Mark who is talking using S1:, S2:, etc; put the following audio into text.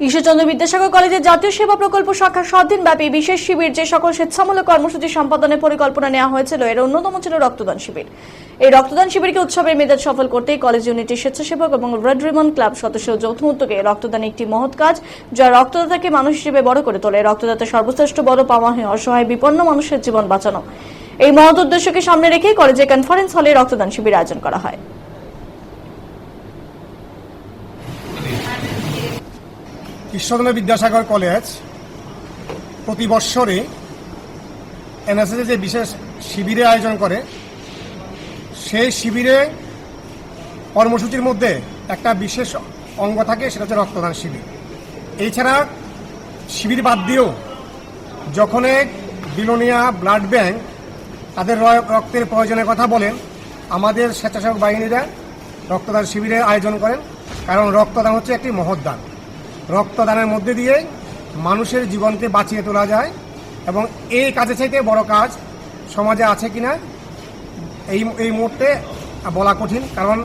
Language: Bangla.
S1: ঈশ্বরচন্দ্র বিদ্যাসাগর কলেজের জাতীয় সেবা প্রকল্প শাখা 7 দিনব্যাপী বিশেষ শিবির যে সকল স্বেচ্ছামূলক কর্মসূচি সম্পাদনের পরিকল্পনা নেওয়া হয়েছিল এর অন্যতম ছিল রক্তদান শিবির। এই রক্তদান শিবিরকে উৎসবের মেজাজ সফল করতেই কলেজ ইউনিটির স্বেচ্ছাসেবক এবং রেড রিবন ক্লাব সদস্য যৌথ উদ্যোগে রক্তদান একটি মহৎ কাজ, যা রক্তদাতাকে মানুষ হিসেবে বড় করে তোলে। রক্তদাতা সর্বশ্রেষ্ঠ বড় পাওয়া হয় অসহায় বিপন্ন মানুষের জীবন বাঁচানো। এই মহৎ উদ্দেশ্যকে সামনে রেখে কলেজের কনফারেন্স হলে রক্তদান শিবির আয়োজন করা হয়।
S2: ঈশ্বরচন্দ্র বিদ্যাসাগর কলেজ প্রতি বৎসরে এনএসএস যে বিশেষ শিবিরের আয়োজন করে, সেই শিবিরে কর্মসূচির মধ্যে একটা বিশেষ অঙ্গ থাকে, সেটা হচ্ছে রক্তদান শিবির। এছাড়া শিবির বাদ দিয়েও যখন বিলোনিয়া ব্লাড ব্যাংক তাদের রক্তের প্রয়োজনের কথা বলেন, আমাদের স্বেচ্ছাসেবক বাহিনীরা রক্তদান শিবিরের আয়োজন করেন। কারণ রক্তদান হচ্ছে একটি মহৎ দান। রক্তদানের মধ্যে দিয়ে মানুষের জীবনকে বাঁচিয়ে তোলা যায়, এবং এই কাজের চাইতে বড় কাজ সমাজে আছে কিনা এই মুহূর্তে বলা কঠিন। কারণ